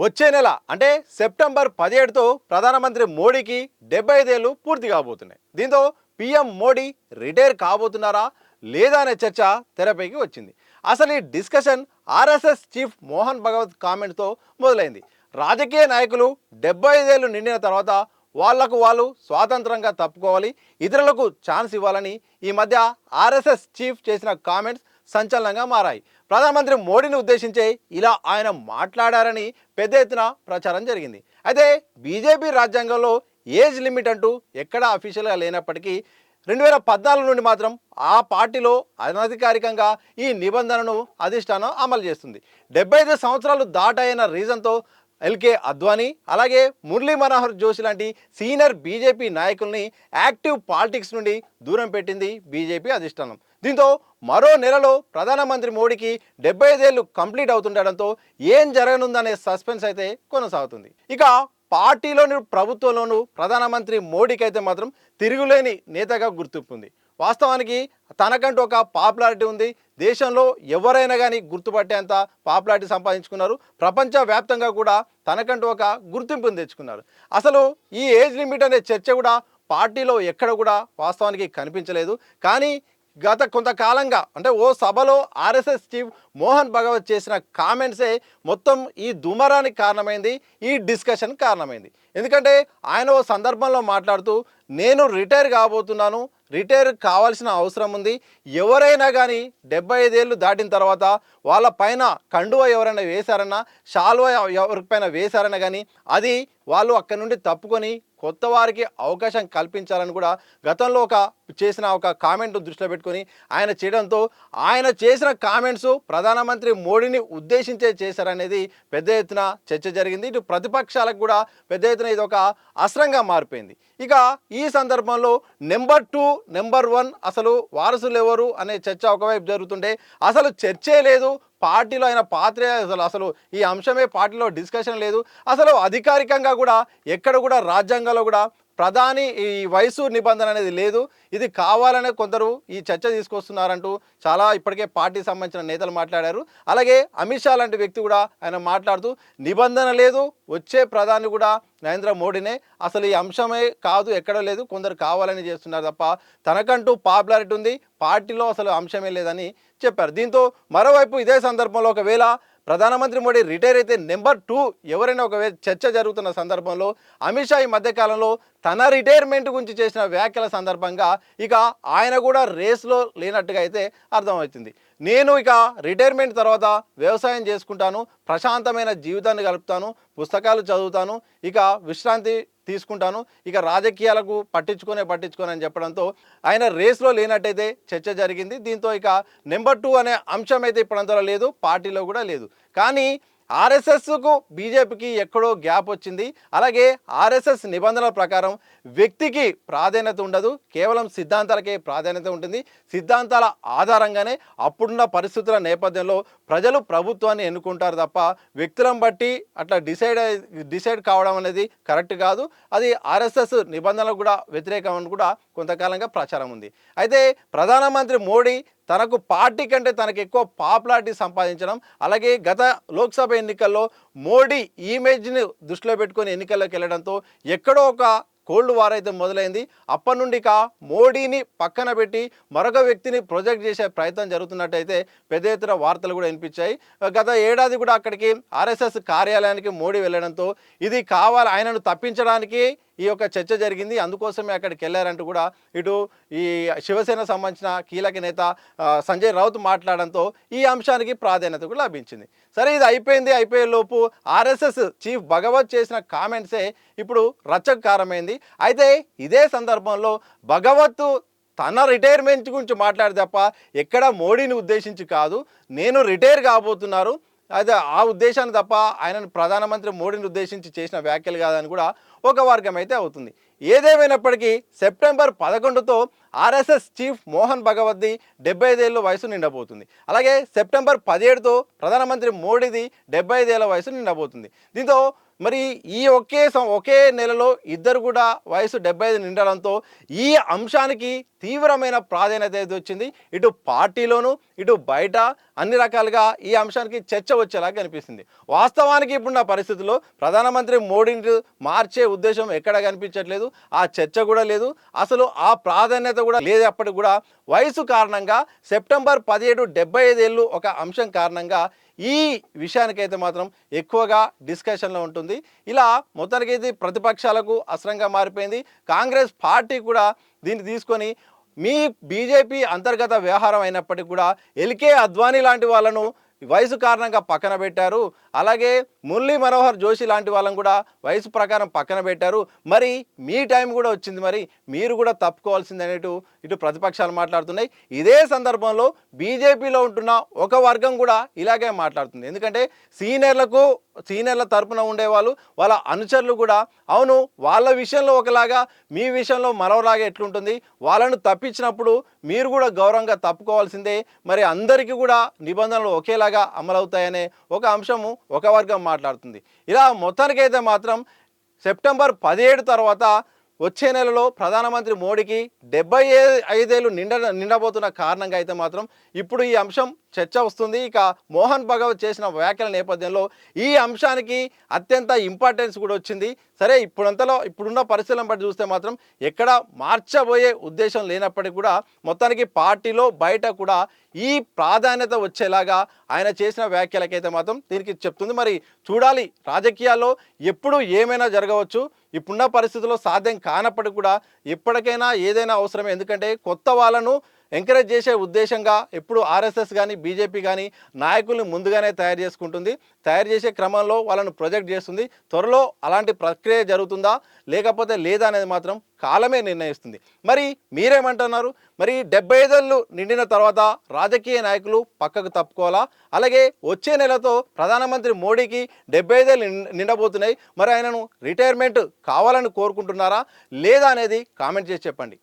వచ్చే నెల అంటే సెప్టెంబర్ 17తో ప్రధానమంత్రి మోడీకి 75 ఏళ్లు పూర్తి కాబోతున్నాయి. దీంతో పీఎం మోడీ రిటైర్ కాబోతున్నారా లేదా అనే చర్చ తెరపైకి వచ్చింది. అసలు ఈ discussion RSS chief Mohan Bhagwat కామెంట్తో మొదలైంది. రాజకీయ నాయకులు 75 ఏళ్లు నిండిన తర్వాత వాళ్లకు వాళ్ళు స్వాతంత్రంగా తప్పుకోవాలి, ఇతరులకు ఛాన్స్ ఇవ్వాలని ఈ మధ్య ఆర్ఎస్ఎస్ చీఫ్ చేసిన కామెంట్స్ సంచలనంగా మారాయి. ప్రధానమంత్రి మోడీని ఉద్దేశించే ఇలా ఆయన మాట్లాడారని పెద్ద ఎత్తున ప్రచారం జరిగింది. అయితే బీజేపీ రాజ్యాంగంలో ఏజ్ లిమిట్ అంటూ ఎక్కడా అఫీషియల్గా లేనప్పటికీ 2014 నుండి మాత్రం ఆ పార్టీలో అనధికారికంగా ఈ నిబంధనను అధిష్టానం అమలు చేస్తుంది. 75 సంవత్సరాలు దాటాయన్న రీజన్తో ఎల్కే అద్వానీ అలాగే మురళీ మనోహర్ జోషి లాంటి సీనియర్ బీజేపీ నాయకుల్ని యాక్టివ్ పాలిటిక్స్ నుండి దూరం పెట్టింది బీజేపీ అధిష్టానం. దీంతో మరో నెలలో ప్రధానమంత్రి మోడీకి 75 ఏళ్లు కంప్లీట్ అవుతుండడంతో ఏం జరగనుందనే సస్పెన్స్ అయితే కొనసాగుతుంది. ఇక పార్టీలోని ప్రభుత్వంలోనూ ప్రధానమంత్రి మోడీకి అయితే మాత్రం తిరుగులేని నేతగా గుర్తింపు ఉంది. వాస్తవానికి తనకంటూ ఒక పాపులారిటీ ఉంది. దేశంలో ఎవరైనా కానీ గుర్తుపట్టేంత పాపులారిటీ సంపాదించుకున్నారు. ప్రపంచవ్యాప్తంగా కూడా తనకంటూ ఒక గుర్తింపుని తెచ్చుకున్నారు. అసలు ఈ ఏజ్ లిమిట్ అనే చర్చ కూడా పార్టీలో ఎక్కడ కూడా వాస్తవానికి కనిపించలేదు. కానీ గత కొంతకాలంగా అంటే ఓ సభలో ఆర్ఎస్ఎస్ చీఫ్ మోహన్ భగవత్ చేసిన కామెంట్సే మొత్తం ఈ దుమారానికి కారణమైంది, ఈ డిస్కషన్ కారణమైంది. ఎందుకంటే ఆయన ఓ సందర్భంలో మాట్లాడుతూ నేను రిటైర్ కాబోతున్నాను, రిటైర్ కావాల్సిన అవసరం ఉంది, ఎవరైనా కానీ 75 ఏళ్ళు దాటిన తర్వాత వాళ్ళ పైన కండువ ఎవరైనా వేశారన్నా షాల్వా ఎవరిపైన వేశారన్నా కానీ అది వాళ్ళు అక్కడి నుండి తప్పుకొని కొత్త వారికి అవకాశం కల్పించాలని కూడా గతంలో చేసిన ఒక కామెంట్ దృష్టిలో పెట్టుకొని ఆయన చేయడంతో ఆయన చేసిన కామెంట్స్ ప్రధానమంత్రి మోడీని ఉద్దేశించే చేశారనేది పెద్ద ఎత్తున చర్చ జరిగింది. ఇటు ప్రతిపక్షాలకు కూడా పెద్ద ఎత్తున ఇది ఒక అస్త్రంగా మారిపోయింది. ఇక ఈ సందర్భంలో నెంబర్ 2 నెంబర్ 1 అసలు వారసులు ఎవరు అనే చర్చ ఒకవైపు జరుగుతుంటే అసలు చర్చే లేదు, పార్టీలో ఆయన పాత్రే అసలు ఈ అంశమే పార్టీలో డిస్కషన్ లేదు. అసలు అధికారికంగా కూడా ఎక్కడ కూడా రాజ్యాంగంలో కూడా ప్రధాని ఈ వయసు నిబంధన అనేది లేదు. ఇది కావాలనే కొందరు ఈ చర్చ తీసుకొస్తున్నారంటూ చాలా ఇప్పటికే పార్టీకి సంబంధించిన నేతలు మాట్లాడారు. అలాగే అమిత్ షా లాంటి వ్యక్తి కూడా ఆయన మాట్లాడుతూ నిబంధన లేదు, వచ్చే ప్రధాని కూడా నరేంద్ర మోడీనే, అసలు ఈ అంశమే కాదు ఎక్కడో లేదు, కొందరు కావాలని చేస్తున్నారు తప్ప తనకంటూ పాపులారిటీ ఉంది, పార్టీలో అసలు అంశమే లేదని చెప్పారు. దీంతో మరోవైపు ఇదే సందర్భంలో ఒకవేళ ప్రధానమంత్రి మోడీ రిటైర్ అయితే నెంబర్ 2 ఎవరైనా ఒకవేళ చర్చ జరుగుతున్న సందర్భంలో అమిత్ షా ఈ మధ్యకాలంలో తన రిటైర్మెంట్ గురించి చేసిన వ్యాఖ్యల సందర్భంగా ఇక ఆయన కూడా రేస్లో లేనట్టుగా అయితే అర్థమవుతుంది. నేను ఇక రిటైర్మెంట్ తర్వాత వ్యవసాయం చేసుకుంటాను, ప్రశాంతమైన జీవితాన్ని గడుపుతాను, పుస్తకాలు చదువుతాను, ఇక విశ్రాంతి తీసుకుంటాను, ఇక రాజకీయాలకు పట్టించుకొని అని చెప్పడంతో ఆయన రేస్లో లేనట్టయితే చర్చ జరిగింది. దీంతో ఇక నెంబర్ 2 అనే అంశం అయితే ఇప్పుడంతలో లేదు, పార్టీలో కూడా లేదు. కానీ ఆర్ఎస్ఎస్కు బీజేపీకి ఎక్కడో గ్యాప్ వచ్చింది. అలాగే ఆర్ఎస్ఎస్ నిబంధనల ప్రకారం వ్యక్తికి ప్రాధాన్యత ఉండదు, కేవలం సిద్ధాంతాలకే ప్రాధాన్యత ఉంటుంది. సిద్ధాంతాల ఆధారంగానే అప్పుడున్న పరిస్థితుల నేపథ్యంలో ప్రజలు ప్రభుత్వాన్ని ఎన్నుకుంటారు తప్ప వ్యక్తులను బట్టి అట్లా డిసైడ్ కావడం అనేది కరెక్ట్ కాదు. అది ఆర్ఎస్ఎస్ నిబంధనలకు కూడా వ్యతిరేకం అని కూడా కొంతకాలంగా ప్రచారం ఉంది. అయితే ప్రధానమంత్రి మోడీ తనకు పార్టీ కంటే తనకు ఎక్కువ పాపులారిటీ సంపాదించడం, అలాగే గత లోక్సభ ఎన్నికల్లో మోడీ ఇమేజ్ని దృష్టిలో పెట్టుకొని ఎన్నికల్లోకి వెళ్ళడంతో ఎక్కడో ఒక కోల్డ్ వార్ అయితే మొదలైంది. అప్పటి నుండి ఇక మోడీని పక్కన పెట్టి మరొక వ్యక్తిని ప్రొజెక్ట్ చేసే ప్రయత్నం జరుగుతున్నట్టయితే పెద్ద ఎత్తున వార్తలు కూడా వినిపించాయి. గత ఏడాది కూడా అక్కడికి ఆర్ఎస్ఎస్ కార్యాలయానికి మోడీ వెళ్ళడంతో ఇది కావాలి, ఆయనను తప్పించడానికి ఈ యొక్క చర్చ జరిగింది, అందుకోసమే అక్కడికి వెళ్ళారంటూ కూడా ఇటు ఈ శివసేన సంబంధించిన కీలక నేత సంజయ్ రౌత్ మాట్లాడడంతో ఈ అంశానికి ప్రాధాన్యత కూడా లభించింది. సరే, ఇది అయిపోయే లోపు ఆర్ఎస్ఎస్ చీఫ్ భగవత్ చేసిన కామెంట్సే ఇప్పుడు రచ్చకు కారణమైంది. అయితే ఇదే సందర్భంలో భగవత్ తన రిటైర్మెంట్ గురించి మాట్లాడే తప్ప ఎక్కడ మోడీని ఉద్దేశించి కాదు, నేను రిటైర్ కాబోతున్నారు, అదే ఆ ఉద్దేశాన్ని తప్ప ఆయనను ప్రధానమంత్రి మోడీని ఉద్దేశించి చేసిన వ్యాఖ్యలు కాదని కూడా ఒక వర్గం అయితే అవుతుంది. ఏదేమైనప్పటికీ సెప్టెంబర్ 11తో ఆర్ఎస్ఎస్ చీఫ్ మోహన్ భగవత్ది 75 ఏళ్ళ వయసు నిండబోతుంది. అలాగే సెప్టెంబర్ 17తో ప్రధానమంత్రి మోడీది 75 ఏళ్ళ వయసు నిండబోతుంది. దీంతో మరి ఈ ఒకే నెలలో ఇద్దరు కూడా వయసు 75 నిండడంతో ఈ అంశానికి తీవ్రమైన ప్రాధాన్యత అయితే వచ్చింది. ఇటు పార్టీలోను ఇటు బయట అన్ని రకాలుగా ఈ అంశానికి చర్చ వచ్చేలా కనిపిస్తుంది. వాస్తవానికి ఇప్పుడున్న పరిస్థితుల్లో ప్రధానమంత్రి మోడీని మార్చే ఉద్దేశం ఎక్కడ కనిపించట్లేదు. ఆ చర్చ కూడా లేదు, అసలు ఆ ప్రాధాన్యత కూడా లేదు. అప్పటికి కూడా వయసు కారణంగా సెప్టెంబర్ 17 75 ఏళ్ళు ఒక అంశం కారణంగా ఈ విషయానికైతే మాత్రం ఎక్కువగా డిస్కషన్లో ఉంటుంది. ఇలా మొత్తానికి ఇది ప్రతిపక్షాలకు అస్త్రంగా మారిపోయింది. కాంగ్రెస్ పార్టీ కూడా దీన్ని తీసుకొని మీ బీజేపీ అంతర్గత వ్యవహారం అయినప్పటికీ కూడా ఎల్కే అద్వానీ లాంటి వాళ్ళను వయసు కారణంగా పక్కన పెట్టారు. అలాగే మురళీ మనోహర్ జోషి లాంటి వాళ్ళని కూడా వయసు ప్రకారం పక్కన పెట్టారు. మరి మీ టైం కూడా వచ్చింది, మరి మీరు కూడా తప్పుకోవాల్సింది అనేటు ఇటు ప్రతిపక్షాలు మాట్లాడుతున్నాయి. ఇదే సందర్భంలో బీజేపీలో ఉంటున్న ఒక వర్గం కూడా ఇలాగే మాట్లాడుతుంది. ఎందుకంటే సీనియర్ల తరపున ఉండేవాళ్ళు, వాళ్ళ అనుచరులు కూడా అవును వాళ్ళ విషయంలో ఒకలాగా మీ విషయంలో మరోలాగా ఎట్లుంటుంది, వాళ్ళను తప్పించినప్పుడు మీరు కూడా గౌరవంగా తప్పుకోవాల్సిందే, మరి అందరికీ కూడా నిబంధనలు ఒకేలాగా అమలవుతాయనే ఒక అంశము ఒక వర్గం మాట్లాడుతుంది. ఇలా మొత్తానికైతే మాత్రం సెప్టెంబర్ 17 తర్వాత వచ్చే నెలలో ప్రధానమంత్రి మోడీకి 75 ఏళ్ళు నిండబోతున్న కారణంగా అయితే మాత్రం ఇప్పుడు ఈ అంశం చర్చ వస్తుంది. ఇక మోహన్ భగవత్ చేసిన వ్యాఖ్యల నేపథ్యంలో ఈ అంశానికి అత్యంత ఇంపార్టెన్స్ కూడా వచ్చింది. సరే ఇప్పుడున్న పరిస్థితులను బట్టి చూస్తే మాత్రం ఎక్కడ మార్చబోయే ఉద్దేశం లేనప్పటికీ కూడా మొత్తానికి పార్టీలో బయట కూడా ఈ ప్రాధాన్యత వచ్చేలాగా ఆయన చేసిన వ్యాఖ్యలకైతే మాత్రం దీనికి చెప్తుంది. మరి చూడాలి, రాజకీయాల్లో ఎప్పుడు ఏమైనా జరగవచ్చు. ఇప్పుడున్న పరిస్థితుల్లో సాధ్యం కానప్పటికీ కూడా ఎప్పటికైనా ఏదైనా అవసరమే. ఎందుకంటే కొత్త వాళ్ళను ఎంకరేజ్ చేసే ఉద్దేశంగా ఎప్పుడు ఆర్ఎస్ఎస్ కానీ బీజేపీ కానీ నాయకుల్ని ముందుగానే తయారు చేసుకుంటుంది. తయారు చేసే క్రమంలో వాళ్ళను ప్రొజెక్ట్ చేస్తుంది. త్వరలో అలాంటి ప్రక్రియ జరుగుతుందా లేకపోతే లేదా అనేది మాత్రం కాలమే నిర్ణయిస్తుంది. మరి మీరేమంటున్నారు? మరి 75 ఏళ్ళు నిండిన తర్వాత రాజకీయ నాయకులు పక్కకు తప్పుకోవాలా? అలాగే వచ్చే నెలతో ప్రధానమంత్రి మోడీకి 75 ఏళ్ళు నిండబోతున్నాయి. మరి ఆయనను రిటైర్మెంట్ కావాలని కోరుకుంటున్నారా లేదా అనేది కామెంట్ చేసి చెప్పండి.